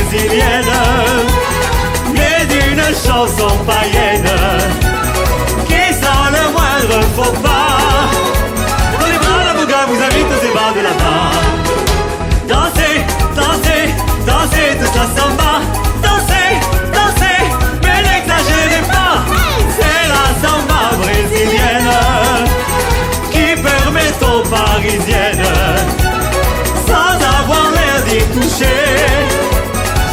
brésilienne, mais d'une chanson païenne qui sans le moindre faux pas dans les bras d'un beau gars vous invite aux ébats de la main. Dansez, dansez, dansez toute la samba. Dansez, dansez, mais n'exagérez pas. C'est la samba brésilienne qui permet aux parisiennes sans avoir l'air d'y toucher.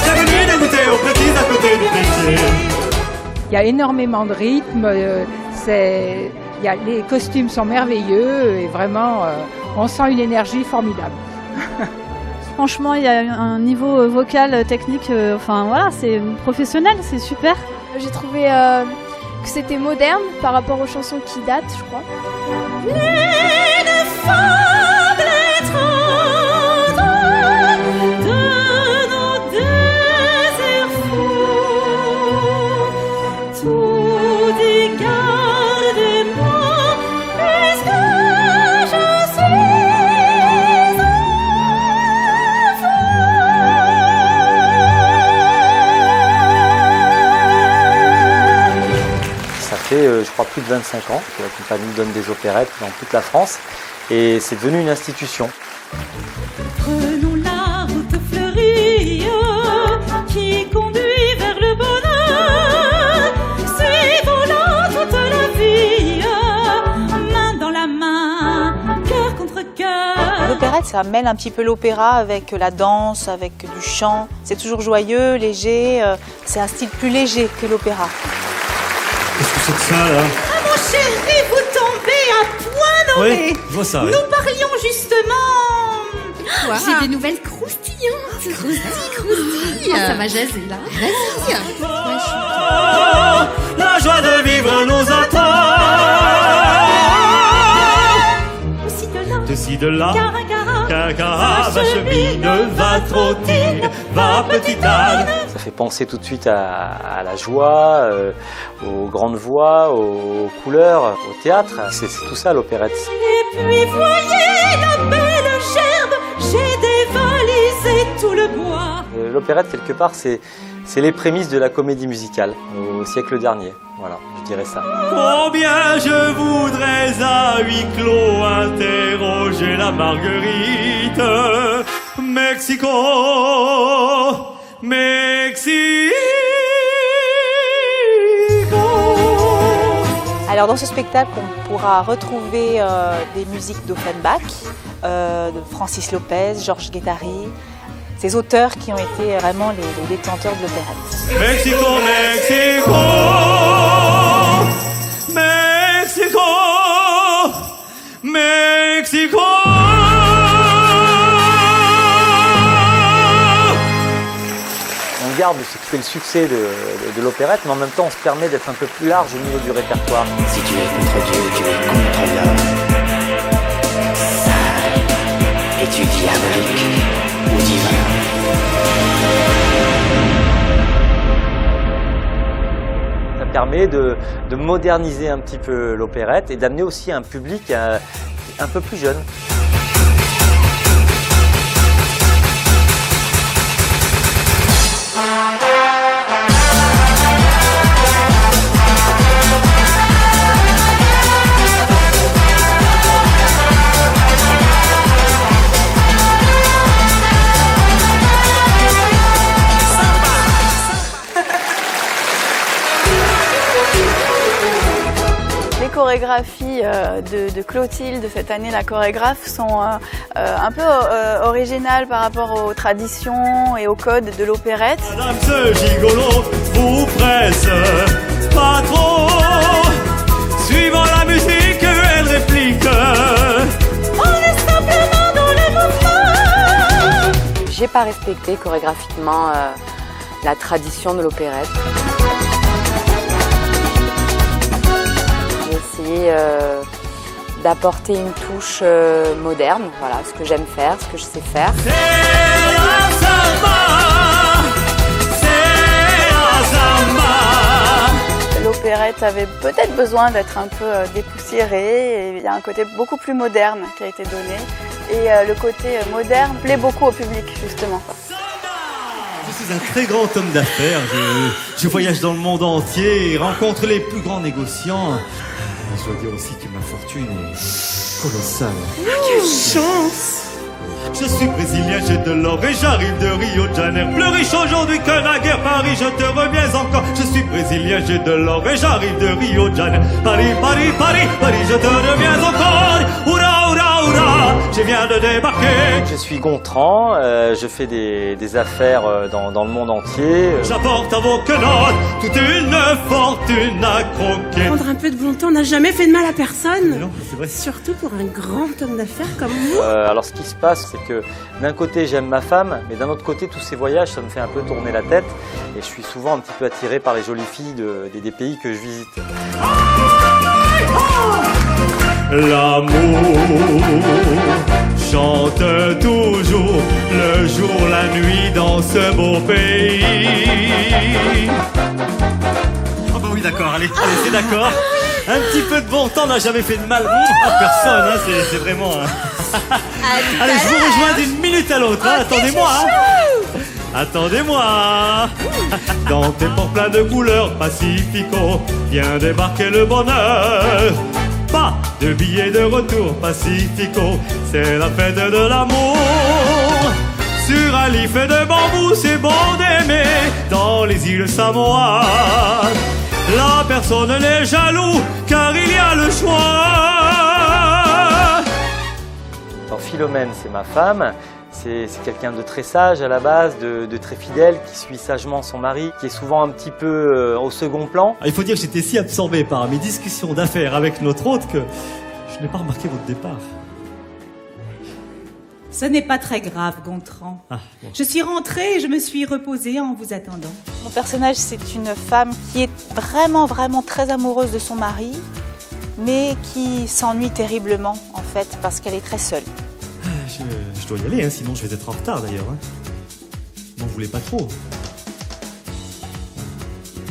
J'ai venu dégoûter aux petits à côté du péché. Il y a énormément de rythme, les costumes sont merveilleux et vraiment on sent une énergie formidable. Franchement, il y a un niveau vocal, technique, enfin voilà, c'est professionnel, c'est super. J'ai trouvé que c'était moderne par rapport aux chansons qui datent, je crois. Je crois plus de 25 ans que la compagnie donne des opérettes dans toute la France et c'est devenu une institution. Prenons la route fleurie qui conduit vers le bonheur. Suivons-la toute la vie, main dans la main, cœur contre cœur. L'opérette, ça mêle un petit peu l'opéra avec la danse, avec du chant. C'est toujours joyeux, léger. C'est un style plus léger que l'opéra. Qu'est-ce que c'est que ça là? Ah mon chéri, vous tombez à point nommé. Oui, je vois ça. Oui. Nous parlions justement. Wow. J'ai des nouvelles croustillantes. Croustille. Oh, ça va jaser là. Vas-y. Oh, la joie de vivre nous attend. De ci de là. Cara, va chemine, va trottine, va petite âne. Ça fait penser tout de suite à la joie, aux grandes voix, aux couleurs, au théâtre. C'est tout ça l'opérette. Et puis voyez la belle gerbe, j'ai dévalisé tout le bois. L'opérette, quelque part, c'est les prémices de la comédie musicale au siècle dernier. Voilà, je dirais ça. Combien je voudrais à huis clos interroger la Marguerite. Mexico, Mexico. Alors dans ce spectacle, on pourra retrouver des musiques d'Offenbach, de Francis Lopez, Georges Guettari, ces auteurs qui ont été vraiment les détenteurs de l'opérette. Mexico, Mexico, Mexico, Mexico. On garde ce qui fait le succès de l'opérette, mais en même temps on se permet d'être un peu plus large au niveau du répertoire. Si tu es contre Dieu, tu es contre l'homme. Sale, es-tu diabolique ou divin? Ça permet de moderniser un petit peu l'opérette et d'amener aussi un public un peu plus jeune. Les chorégraphies de Clotilde cette année, la chorégraphe, sont un peu originales par rapport aux traditions et aux codes de l'opérette. Madame, ce gigolo vous presse pas trop. Suivant la musique, elle réplique. On est simplement dans le mouvement. J'ai pas respecté chorégraphiquement la tradition de l'opérette. J'ai essayé d'apporter une touche moderne, voilà, ce que j'aime faire, ce que je sais faire. C'est la samba, c'est la samba. L'opérette avait peut-être besoin d'être un peu dépoussiérée, et il y a un côté beaucoup plus moderne qui a été donné. Et le côté moderne plaît beaucoup au public, justement. Je suis un très grand homme d'affaires. Je voyage dans le monde entier et rencontre les plus grands négociants. Et je dois dire aussi que ma fortune est colossale. Quelle chance! Je suis brésilien, j'ai de l'or et j'arrive de Rio de Janeiro. Plus riche aujourd'hui que naguère, Paris, je te reviens encore. Je suis brésilien, j'ai de l'or et j'arrive de Rio de Janeiro. Paris, Paris, Paris, Paris, je te reviens encore. Hurrah, hurrah, hurrah, je viens de débarquer. Je suis Gontran, je fais des affaires dans le monde entier. J'apporte à vos quenottes toute une fortune à croquer. Prendre un peu de bon temps n'a jamais fait de mal à personne. Non, c'est vrai. Surtout pour un grand homme d'affaires comme vous. Alors ce qui se passe, c'est que d'un côté j'aime ma femme, mais d'un autre côté tous ces voyages ça me fait un peu tourner la tête et je suis souvent un petit peu attiré par les jolies filles des pays que je visite. L'amour chante toujours le jour, la nuit dans ce beau pays. Ah bah oui d'accord, allez c'est d'accord. Un petit peu de bon temps n'a jamais fait de mal à personne, hein, c'est vraiment... Allez, je vous rejoins d'une minute à l'autre, hein, attendez-moi. Attendez-moi. Dans tes ports pleins de couleurs, Pacifico, vient débarquer le bonheur. Pas de billets de retour, Pacifico, c'est la fête de l'amour. Sur un lit fait de bambou, c'est bon d'aimer. Dans les îles Samoa, la personne n'est jaloux, car il y a le choix. Dans Philomène, c'est ma femme. C'est quelqu'un de très sage à la base, de très fidèle, qui suit sagement son mari, qui est souvent un petit peu au second plan. Il faut dire que j'étais si absorbé par mes discussions d'affaires avec notre hôte que je n'ai pas remarqué votre départ. Ce n'est pas très grave, Gontran. Ah, bon. Je suis rentrée et je me suis reposée en vous attendant. Mon personnage, c'est une femme qui est vraiment, vraiment très amoureuse de son mari, mais qui s'ennuie terriblement, en fait, parce qu'elle est très seule. Je dois y aller, hein, sinon je vais être en retard d'ailleurs. Hein. N'en voulez pas trop.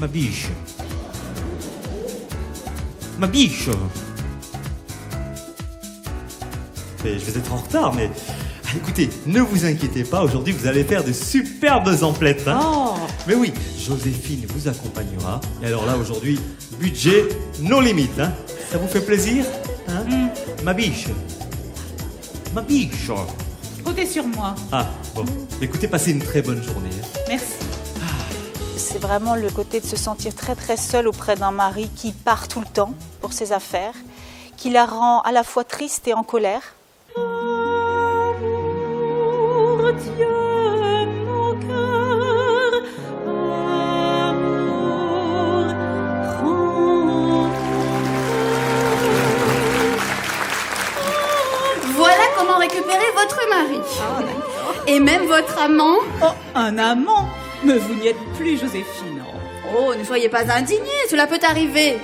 Ma biche. Ma biche. Et je vais être en retard, mais... Écoutez, ne vous inquiétez pas, aujourd'hui vous allez faire de superbes emplettes. Hein. Oh. Mais oui, Joséphine vous accompagnera. Et alors là, aujourd'hui, budget, no limites. Hein. Ça vous fait plaisir hein Ma biche. Ma biche. Comptez sur moi. Ah, bon. Écoutez, passez une très bonne journée. Hein. Merci. C'est vraiment le côté de se sentir très très seule auprès d'un mari qui part tout le temps pour ses affaires, qui la rend à la fois triste et en colère. Dieu, mon cœur, amour, prends. Voilà comment récupérer votre mari. Et même votre amant. Oh, un amant? Mais vous n'y êtes plus, Joséphine. Oh, ne soyez pas indignée, cela peut arriver.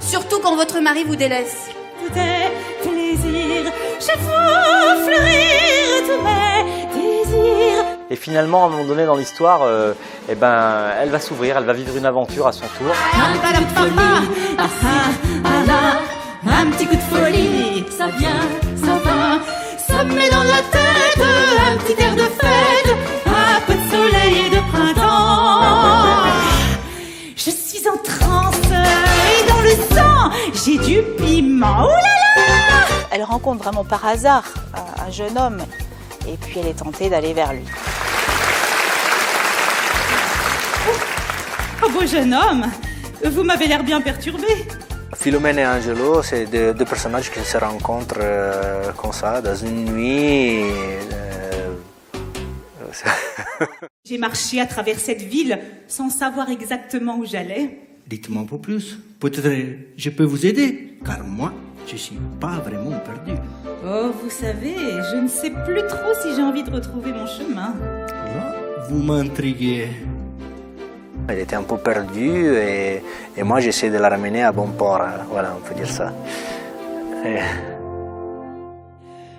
Surtout quand votre mari vous délaisse. Tout est plaisir, je vois fleurir tous mes désirs. Et finalement, à un moment donné dans l'histoire, elle va s'ouvrir, elle va vivre une aventure à son tour. Un petit coup de folie, ça vient, ça va, ça me met dans la tête un petit air de fête, un peu de soleil et de printemps. Je suis en transe et dans le sang, j'ai du piment. Ouh là là! Elle rencontre vraiment par hasard un jeune homme et puis elle est tentée d'aller vers lui. Oh, beau jeune homme, vous m'avez l'air bien perturbé. Philomène et Angelo, c'est deux personnages qui se rencontrent comme ça, dans une nuit. J'ai marché à travers cette ville sans savoir exactement où j'allais. Dites-moi un peu plus. Peut-être je peux vous aider, car moi, je ne suis pas vraiment perdu. Oh, vous savez, je ne sais plus trop si j'ai envie de retrouver mon chemin. Là, vous m'intriguez. Elle était un peu perdue et moi j'essaie de la ramener à bon port. Voilà, on peut dire ça. Et...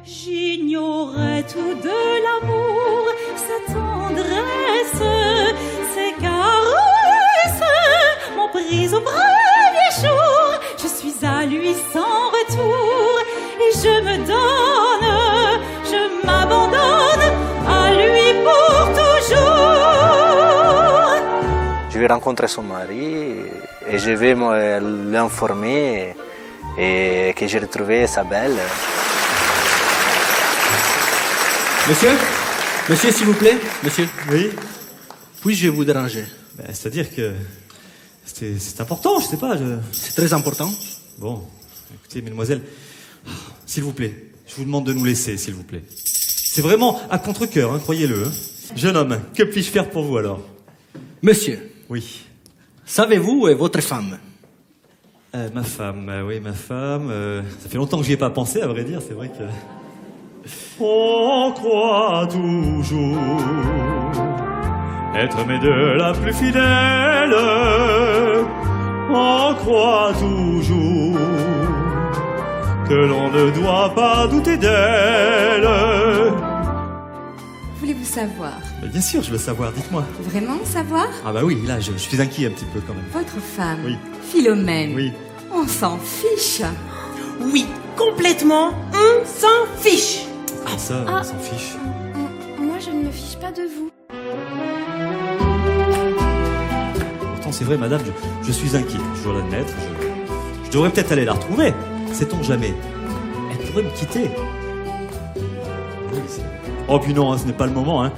J'ignorais tout de l'amour, sa tendresse, ses caresses m'ont prise au premier jour. Je suis à lui sans retour et je me donne, je m'abandonne à lui pour toujours. vais rencontrer son mari et je vais l'informer et que j'ai retrouvé sa belle. Monsieur, s'il vous plaît, monsieur. Oui. Puis-je vous déranger? C'est-à-dire que c'est important, je sais pas. C'est très important. Bon, écoutez, mesdemoiselles, s'il vous plaît, je vous demande de nous laisser, s'il vous plaît. C'est vraiment à contre-cœur, hein, croyez-le. Hein. Jeune homme, que puis-je faire pour vous alors? Monsieur. Oui. Savez-vous où est votre femme? Ma femme, oui, ma femme. Ça fait longtemps que j'y ai pas pensé, à vrai dire, c'est vrai que... On croit toujours être aimé de la plus fidèle. On croit toujours que l'on ne doit pas douter d'elle. Voulez-vous savoir? Bien sûr, je veux savoir, dites-moi. Vraiment savoir? Ah bah oui, là, je suis inquiet un petit peu quand même. Votre femme, Oui. Philomène, Oui. on s'en fiche. Oui, complètement, on s'en fiche. Ah ça, on s'en fiche. Moi, je ne me fiche pas de vous. Pourtant, c'est vrai, madame, je suis inquiet, je dois l'admettre. Je devrais peut-être aller la retrouver. Sait-on jamais? Elle pourrait me quitter. Oui, oh, puis non, hein, ce n'est pas le moment. Hein.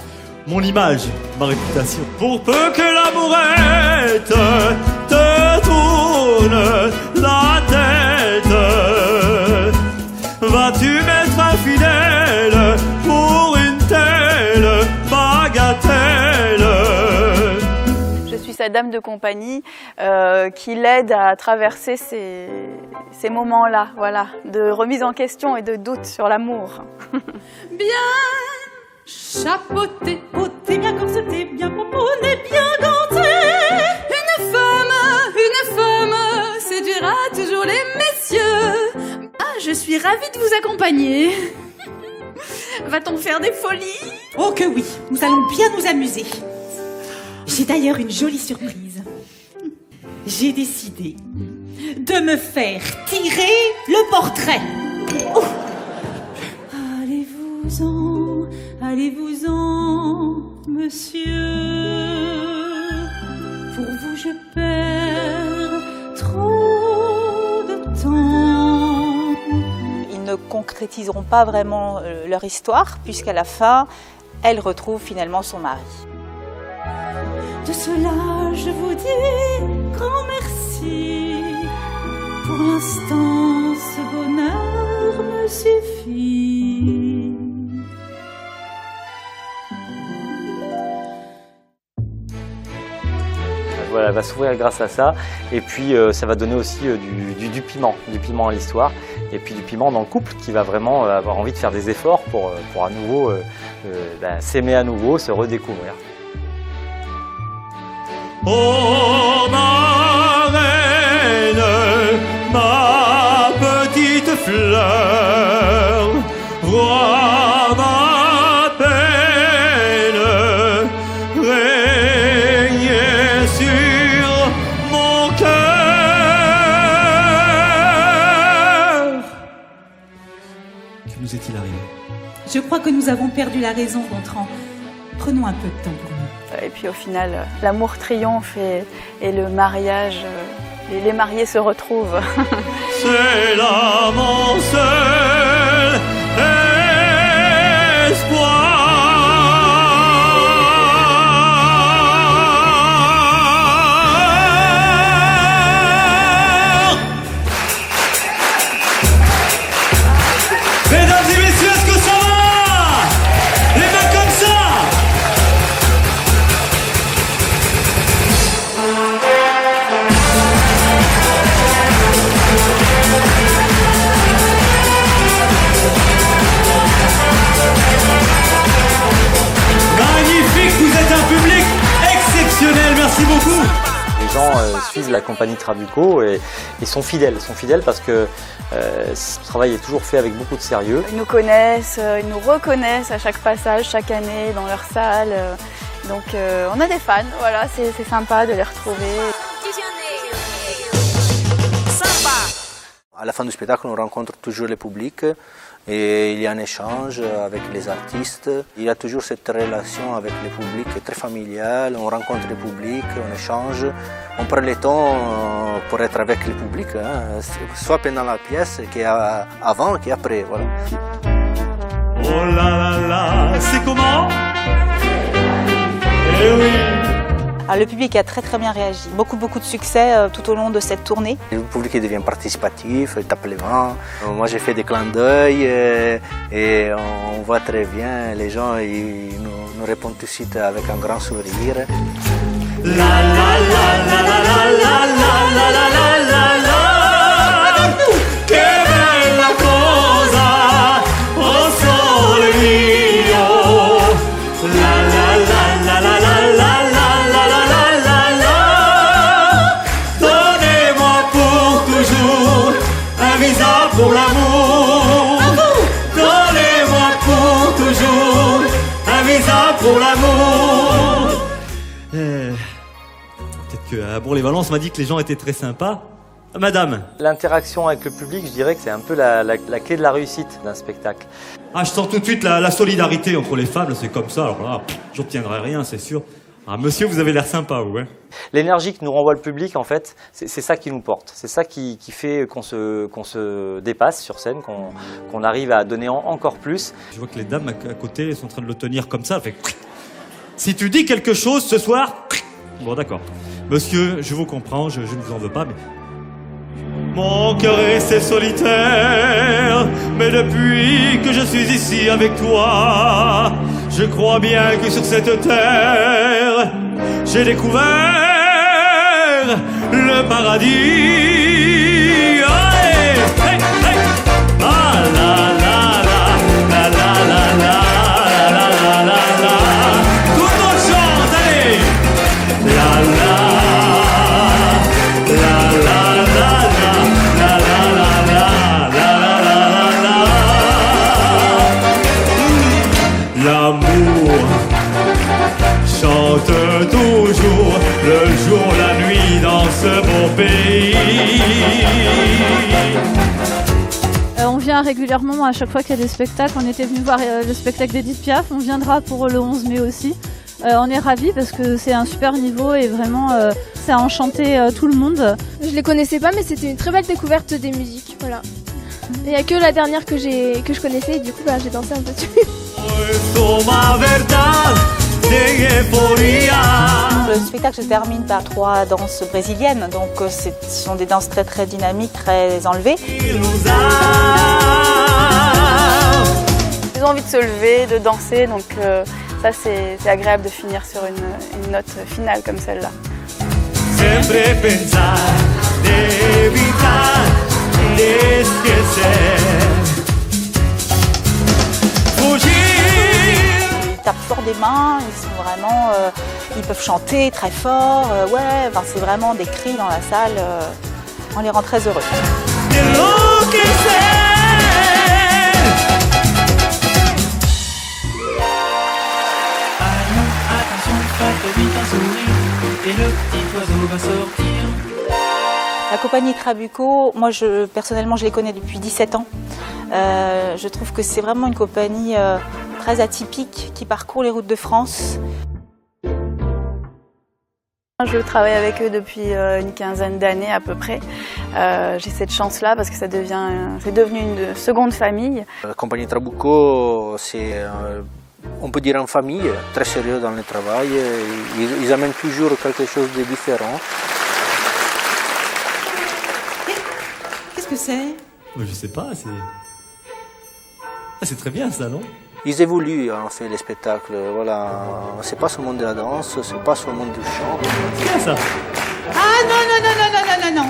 Mon image, ma réputation. Pour peu que l'amourette te tourne la tête, vas-tu m'être infidèle pour une telle bagatelle? Je suis sa dame de compagnie qui l'aide à traverser ces moments-là, voilà, de remise en question et de doute sur l'amour. Bien chapeauté, beauté, bien corsetée, bien pomponnée, bien gantée. Une femme séduira toujours les messieurs. Ah, je suis ravie de vous accompagner. Va-t-on faire des folies? Oh que oui, nous allons bien nous amuser. J'ai d'ailleurs une jolie surprise. J'ai décidé de me faire tirer le portrait. Oh. Allez-vous-en, monsieur. Pour vous, je perds trop de temps. Ils ne concrétiseront pas vraiment leur histoire, puisqu'à la fin, elle retrouve finalement son mari. De cela, je vous dis grand merci. Pour l'instant, ce bonheur me suffit. Voilà, elle va s'ouvrir grâce à ça, et puis ça va donner aussi du piment à l'histoire, et puis du piment dans le couple qui va vraiment avoir envie de faire des efforts pour à nouveau s'aimer à nouveau, se redécouvrir. Oh ma reine, ma petite fleur, vois ma peine régner sur mon cœur. Que nous est-il arrivé? Je crois que nous avons perdu la raison, Gontran. Prenons un peu de temps pour nous. Et puis au final, l'amour triomphe et le mariage, et les mariés se retrouvent. C'est là mon seul espoir. Mesdames et messieurs, est-ce que ça va? Les mains comme ça. Magnifique, vous êtes un public exceptionnel, merci beaucoup. Les gens suivent la compagnie Trabuco et sont fidèles parce que ce travail est toujours fait avec beaucoup de sérieux. Ils nous connaissent, ils nous reconnaissent à chaque passage, chaque année dans leur salle. Donc on a des fans, voilà, c'est sympa de les retrouver. À la fin du spectacle, on rencontre toujours le public Et il y a un échange avec les artistes. Il y a toujours cette relation avec le public très familiale. On rencontre le public, on échange. On prend le temps pour être avec le public, hein, soit pendant la pièce, qu'avant qu'après. Voilà. Oh là là là, c'est comment? Eh oui. Alors, le public a très bien réagi. Beaucoup de succès tout au long de cette tournée. Le public devient participatif, il tape les mains. Moi j'ai fait des clins d'œil et on voit très bien, les gens ils nous répondent tout de suite avec un grand sourire. La la la la la la la la la la la la. Che bella cosa, oh sole mio. La la la la la la la la la la la la. Donnez-moi pour toujours un visa pour l'amour. Donnez-moi pour toujours un visa pour l'amour. Peut-être que à Bourg-les-Valences, on m'a dit que les gens étaient très sympas. Madame. L'interaction avec le public, je dirais que c'est un peu la clé de la réussite d'un spectacle. Ah, je sens tout de suite la solidarité entre les femmes, c'est comme ça. Alors là, j'obtiendrai rien, c'est sûr. Ah, monsieur, vous avez l'air sympa, vous, hein. L'énergie que nous renvoie le public, en fait, c'est ça qui nous porte. C'est ça qui fait qu'on se dépasse sur scène, qu'on arrive à donner encore plus. Je vois que les dames à côté sont en train de le tenir comme ça. Fait... Si tu dis quelque chose ce soir... Bon, d'accord. Monsieur, je vous comprends, je ne vous en veux pas, mais... Mon cœur est resté solitaire, mais depuis que je suis ici avec toi, je crois bien que sur cette terre, j'ai découvert le paradis. Allez, hey, hey. Ah la la la la la la la la la la la. Tout le monde chante, allez. La la la la la. L'amour chante toujours, le jour, la nuit, dans ce beau pays. On vient régulièrement à chaque fois qu'il y a des spectacles. On était venu voir le spectacle d'Edith Piaf. On viendra pour le 11 mai aussi. On est ravis parce que c'est un super niveau et vraiment ça a enchanté tout le monde. Je les connaissais pas, mais c'était une très belle découverte des musiques. Voilà. Il n'y a que la dernière que je connaissais et du coup j'ai dansé un peu dessus. Le spectacle se termine par 3 danses brésiliennes, donc ce sont des danses très dynamiques, très enlevées. Ils ont envie de se lever, de danser, donc ça c'est agréable de finir sur une note finale comme celle-là. Ils tapent fort des mains, ils sont vraiment, ils peuvent chanter très fort, ouais, enfin, c'est vraiment des cris dans la salle, on les rend très heureux. Et le petit oiseau va sortir. La compagnie Trabuco, moi personnellement je les connais depuis 17 ans. Je trouve que c'est vraiment une compagnie très atypique qui parcourt les routes de France. Je travaille avec eux depuis une quinzaine d'années à peu près. J'ai cette chance-là parce que c'est devenu une seconde famille. La compagnie Trabuco, c'est, on peut dire, en famille, très sérieux dans le travail. Ils amènent toujours quelque chose de différent. Qu'est-ce que c'est? Je sais pas, c'est très bien ça, non? Ils évoluent en fait les spectacles, voilà. C'est pas seulement de la danse, c'est pas seulement du chant. C'est bien ça. Ah non.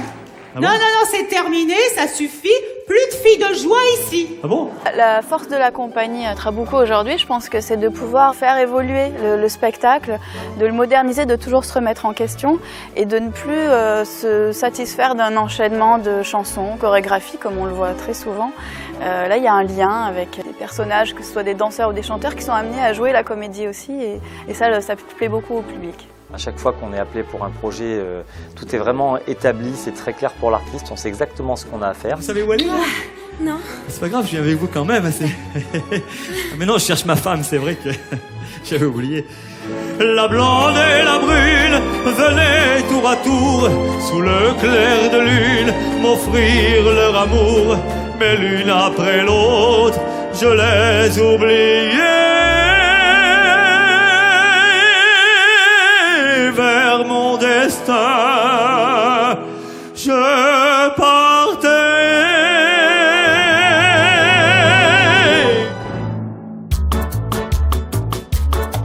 Ah bon? Non, c'est terminé, ça suffit. Plus de filles de joie ici. Ah bon? La force de la compagnie Trabuco aujourd'hui, je pense que c'est de pouvoir faire évoluer le spectacle, de le moderniser, de toujours se remettre en question et de ne plus se satisfaire d'un enchaînement de chansons, chorégraphies, comme on le voit très souvent. Là, il y a un lien avec des personnages, que ce soit des danseurs ou des chanteurs, qui sont amenés à jouer la comédie aussi et ça plaît beaucoup au public. À chaque fois qu'on est appelé pour un projet, tout est vraiment établi, c'est très clair pour l'artiste, on sait exactement ce qu'on a à faire. Vous savez où aller? Non. C'est pas grave, je viens avec vous quand même. Mais non, je cherche ma femme, c'est vrai que j'avais oublié. La blonde et la brune venaient tour à tour, sous le clair de lune, m'offrir leur amour. Mais l'une après l'autre, je les oubliais. Vers mon destin, je partais.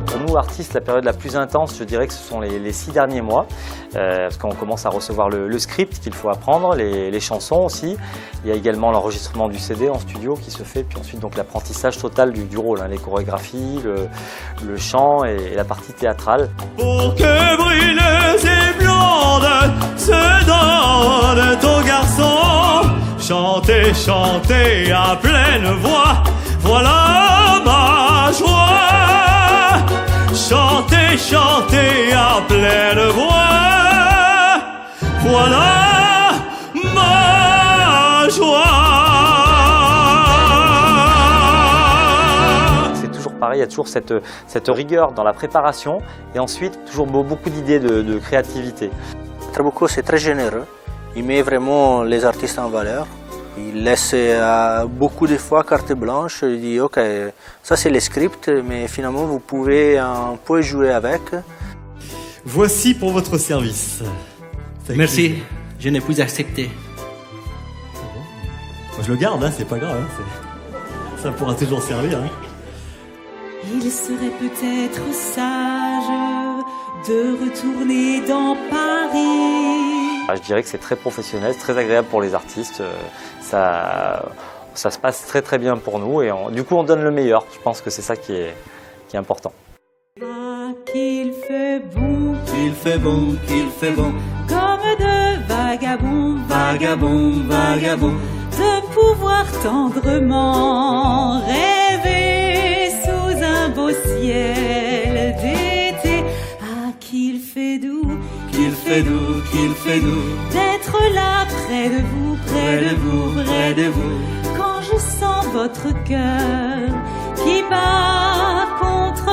Pour nous, artistes, la période la plus intense, je dirais que ce sont les 6 derniers mois, parce qu'on commence à recevoir le script qu'il faut apprendre, les chansons aussi. Il y a également l'enregistrement du CD en studio qui se fait, puis ensuite donc l'apprentissage total du rôle, hein, les chorégraphies, le chant et la partie théâtrale. Pour que bruneuse et blonde se donne ton garçon, chantez, chantez à pleine voix, voilà ma joie. Chantez, chantez à pleine voix, voilà ma joie. C'est toujours pareil, il y a toujours cette rigueur dans la préparation et ensuite toujours beaucoup d'idées de créativité. Trabucco, c'est très généreux. Il met vraiment les artistes en valeur. Il laisse beaucoup de fois carte blanche. Il dit ok, ça c'est le script, mais finalement vous pouvez un peu jouer avec. Voici pour votre service. Merci, je n'ai plus accepté. Moi, je le garde, hein, c'est pas grave. Hein, ça pourra toujours servir. Hein. Il serait peut-être sage de retourner dans Paris. Je dirais que c'est très professionnel, c'est très agréable pour les artistes. Ça se passe très très bien pour nous et du coup on donne le meilleur. Je pense que c'est ça qui est important. Qu'il fait bon, qu'il fait bon, qu'il fait bon, comme de vagabonds, vagabond, vagabond, de pouvoir tendrement rêver sous un beau ciel d'été. Ah, qu'il fait doux, qu'il fait doux, qu'il fait doux, d'être là près de vous, près de vous, près de vous, quand je sens votre cœur qui bat contre